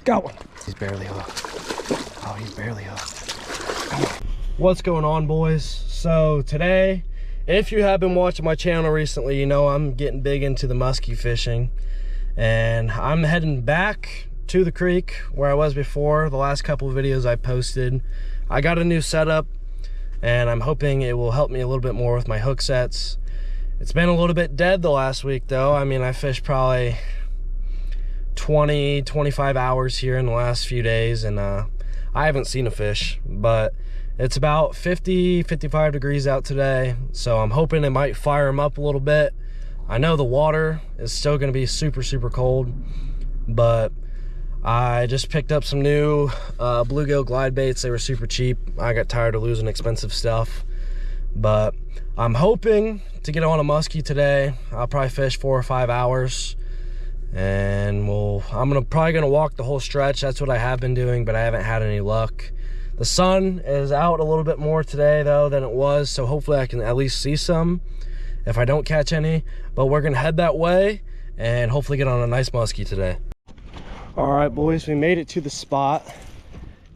Got one. He's barely hooked. Oh, he's barely hooked. What's going on, boys? So today, if you have been watching my channel recently, you know I'm getting big into the musky fishing. And I'm heading back to the creek where I was before. The last couple of videos I posted, I got a new setup, and I'm hoping it will help me a little bit more with my hook sets. It's been a little bit dead the last week though. I mean, I fished probably 20-25 hours here in the last few days, and I haven't seen a fish. But it's about 50-55 degrees out today, so I'm hoping it might fire them up a little bit. I know the water is still going to be super cold, but I just picked up some new bluegill glide baits. They were super cheap. I got tired of losing expensive stuff, but I'm hoping to get on a muskie today. I'll probably fish 4 or 5 hours, and I'm probably gonna walk the whole stretch. That's what I have been doing, but I haven't had any luck. The sun is out a little bit more today though than it was, so hopefully I can at least see some if I don't catch any. But we're gonna head that way and hopefully get on a nice muskie today. All right, boys, we made it to the spot.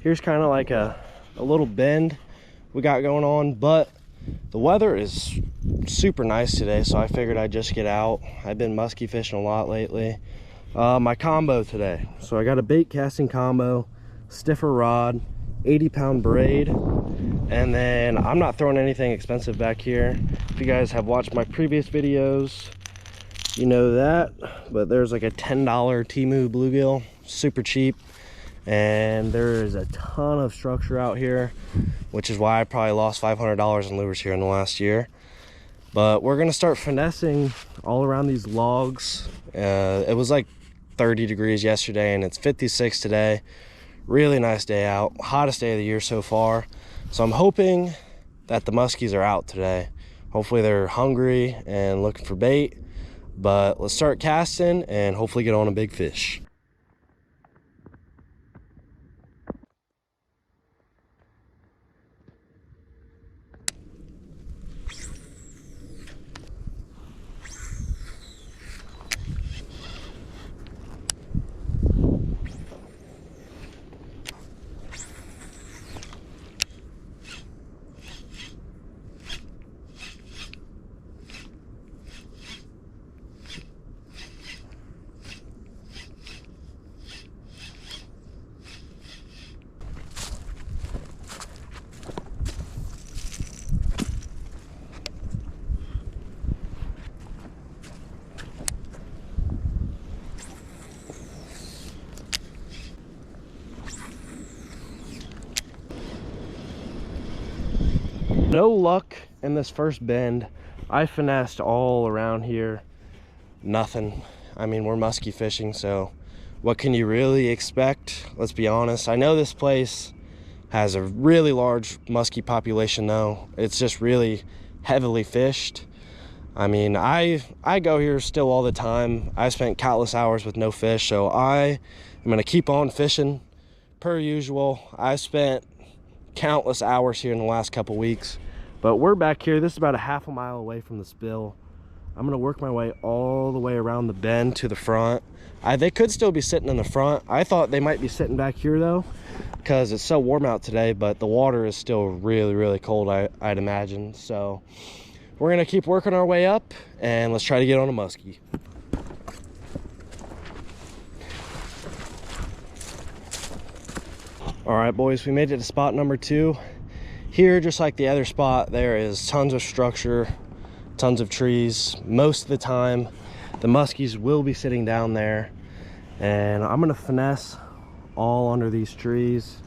Here's kind of like a little bend we got going on, but the weather is super nice today, so I figured I'd just get out. I've been musky fishing a lot lately. My combo today, so I got a bait casting combo, stiffer rod, 80-pound braid, and then I'm not throwing anything expensive back here. If you guys have watched my previous videos, you know that, but there's like a $10 Temu bluegill, super cheap, and there is a ton of structure out here, which is why I probably lost $500 in lures here in the last year. But we're gonna start finessing all around these logs. It was like 30 degrees yesterday, and it's 56 today. Really nice day out, hottest day of the year so far. So I'm hoping that the muskies are out today. Hopefully they're hungry and looking for bait. But let's start casting and hopefully get on a big fish. No luck in this first bend. I finessed all around here, nothing. I mean, we're musky fishing, so what can you really expect? Let's be honest. I know this place has a really large musky population though. It's just really heavily fished. I mean, I go here still all the time. I spent countless hours with no fish, so I am gonna keep on fishing per usual. I spent countless hours here in the last couple weeks, but we're back here. This is about a half a mile away from the spill. I'm gonna work my way all the way around the bend to the front. They could still be sitting in the front. I thought they might be sitting back here though, because it's so warm out today, but the water is still really cold, I'd imagine. So we're gonna keep working our way up, and let's try to get on a muskie. All right, boys, we made it to spot number 2. Here, just like the other spot, there is tons of structure, tons of trees. Most of the time, the muskies will be sitting down there, and I'm gonna finesse all under these trees,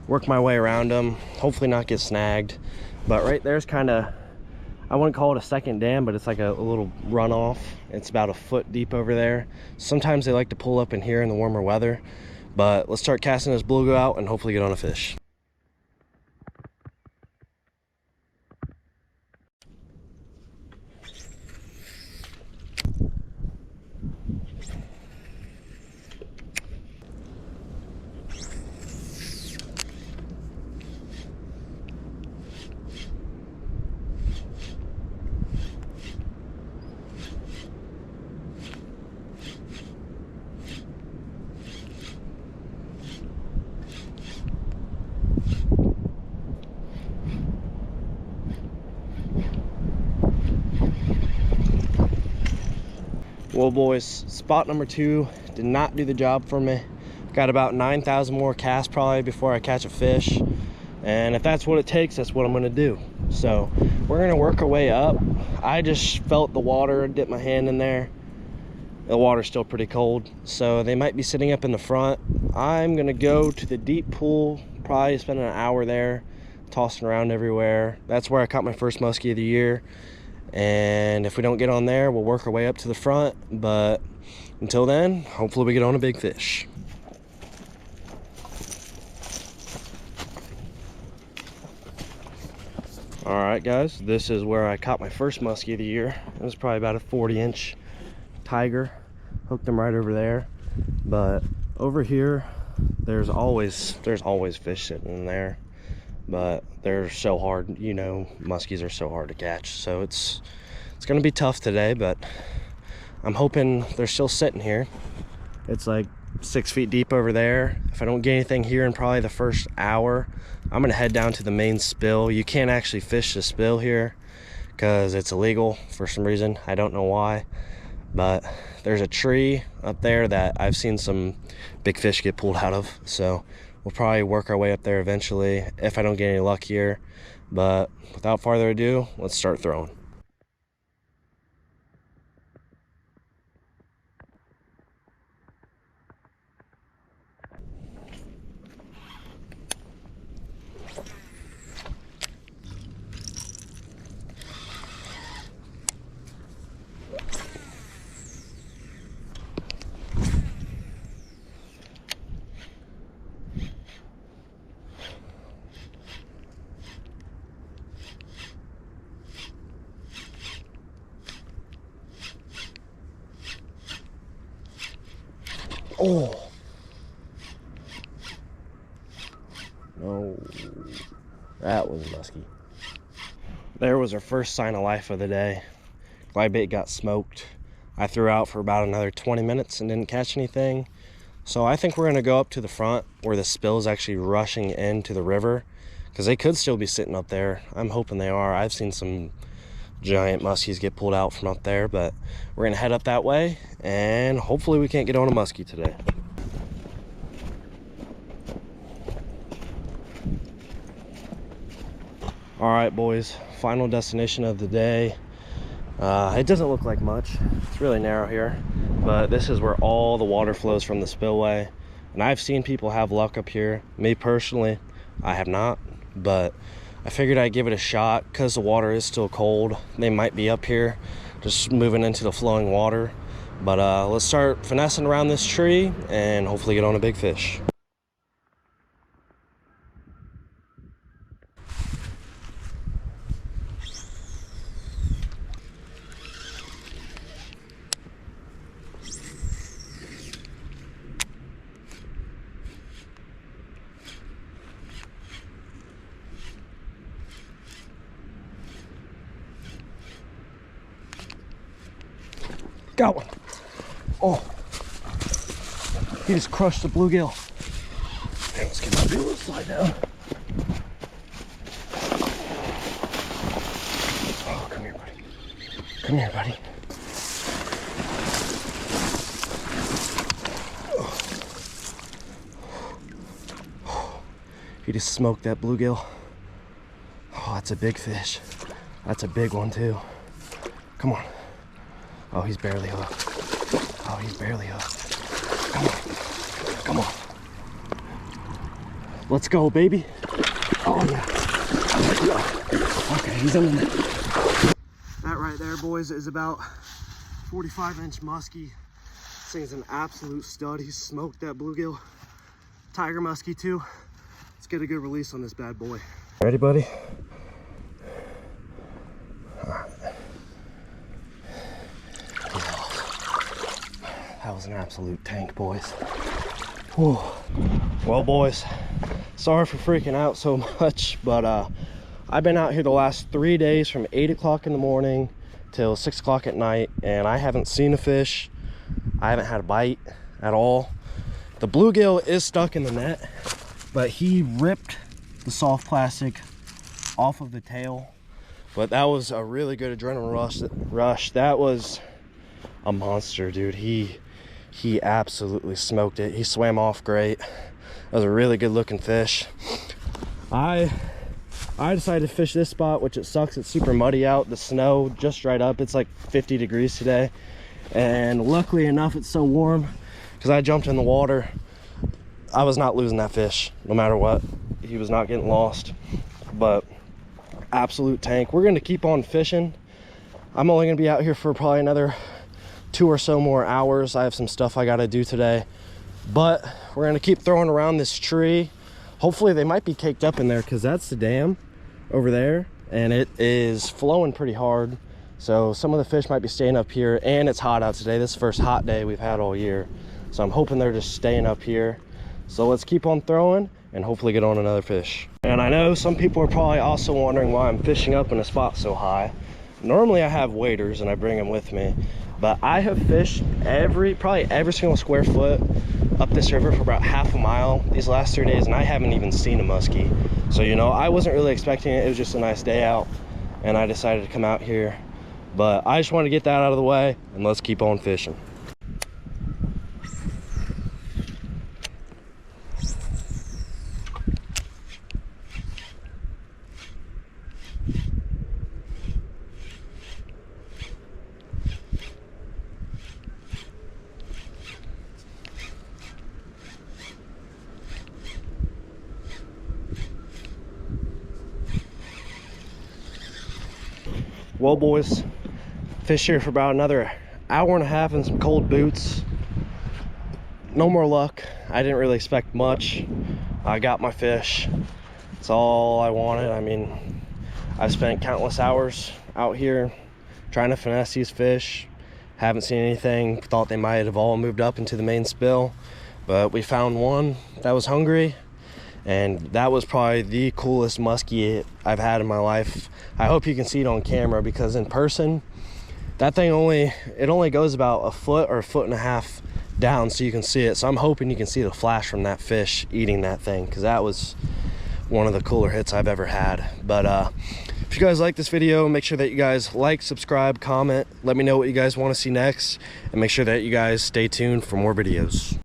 work my way around them, hopefully not get snagged. But right there's kind of, I wouldn't call it a second dam, but it's like a little runoff. It's about a foot deep over there. Sometimes they like to pull up in here in the warmer weather. But let's start casting this bluegill out and hopefully get on a fish. Well, boys, spot number 2 did not do the job for me. Got about 9,000 more casts probably before I catch a fish. And if that's what it takes, that's what I'm gonna do. So we're gonna work our way up. I just felt the water, dipped my hand in there. The water's still pretty cold, so they might be sitting up in the front. I'm gonna go to the deep pool, probably spend an hour there, tossing around everywhere. That's where I caught my first muskie of the year. And if we don't get on there, we'll work our way up to the front. But until then, hopefully we get on a big fish. All right, guys, this is where I caught my first muskie of the year. It was probably about a 40-inch tiger. Hooked them right over there. But over here, there's always fish sitting in there. But they're so hard, you know, muskies are so hard to catch. So it's gonna be tough today, but I'm hoping they're still sitting here. It's like 6 feet deep over there. If I don't get anything here in probably the first hour, I'm gonna head down to the main spill. You can't actually fish the spill here because it's illegal for some reason. I don't know why, but there's a tree up there that I've seen some big fish get pulled out of. So we'll probably work our way up there eventually if I don't get any luck here. But without farther ado, let's start throwing. Oh, no, that was musky. There was our first sign of life of the day. Glide bait got smoked. I threw out for about another 20 minutes and didn't catch anything. So I think we're gonna go up to the front where the spill is actually rushing into the river, because they could still be sitting up there. I'm hoping they are. I've seen some giant muskies get pulled out from up there, but we're gonna head up that way and hopefully we can't get on a muskie today. All right, boys, final destination of the day. It doesn't look like much. It's really narrow here, but this is where all the water flows from the spillway. And I've seen people have luck up here. Me personally, I have not, but I figured I'd give it a shot because the water is still cold. They might be up here just moving into the flowing water. But let's start finessing around this tree and hopefully get on a big fish. Got one. Oh, he just crushed the bluegill. Okay, let's get my bluegill slide down. Oh, come here, buddy. Come here, buddy. Oh. He just smoked that bluegill. Oh, that's a big fish. That's a big one too. Come on. Oh, he's barely hooked. Oh, he's barely hooked. Come on. Come on. Let's go, baby. Oh, yeah. Okay, he's in the net. That right there, boys, is about 45-inch muskie. This thing's an absolute stud. He smoked that bluegill. Tiger muskie, too. Let's get a good release on this bad boy. Ready, buddy? That was an absolute tank, boys. Whew. Well, boys, sorry for freaking out so much, but I've been out here the last 3 days from 8 o'clock in the morning till 6 o'clock at night, and I haven't seen a fish. I haven't had a bite at all. The bluegill is stuck in the net, but he ripped the soft plastic off of the tail. But that was a really good adrenaline rush. That was a monster, dude. He absolutely smoked it. He swam off great. That was a really good looking fish. I decided to fish this spot, which it sucks. It's super muddy out. The snow just dried up. It's like 50 degrees today. And luckily enough, it's so warm because I jumped in the water. I was not losing that fish no matter what. He was not getting lost. But absolute tank. We're going to keep on fishing. I'm only going to be out here for probably another 2 or so more hours. I have some stuff I got to do today. But we're going to keep throwing around this tree. Hopefully they might be caked up in there because that's the dam over there. And it is flowing pretty hard. So some of the fish might be staying up here. And it's hot out today. This is the first hot day we've had all year. So I'm hoping they're just staying up here. So let's keep on throwing and hopefully get on another fish. And I know some people are probably also wondering why I'm fishing up in a spot so high. Normally I have waders and I bring them with me, but I have fished probably every single square foot up this river for about half a mile these last 3 days, and I haven't even seen a muskie. So, you know, I wasn't really expecting it. It was just a nice day out and I decided to come out here. But I just want to get that out of the way and let's keep on fishing. Well, boys, fished here for about another hour and a half in some cold boots. No more luck. I didn't really expect much. I got my fish. That's all I wanted. I mean, I've spent countless hours out here trying to finesse these fish. Haven't seen anything. Thought they might have all moved up into the main spill, but we found one that was hungry. And that was probably the coolest muskie I've had in my life. I hope you can see it on camera, because in person, that thing only goes about a foot or a foot and a half down, so you can see it. So I'm hoping you can see the flash from that fish eating that thing, because that was one of the cooler hits I've ever had. But if you guys like this video, make sure that you guys like, subscribe, comment. Let me know what you guys want to see next, and make sure that you guys stay tuned for more videos.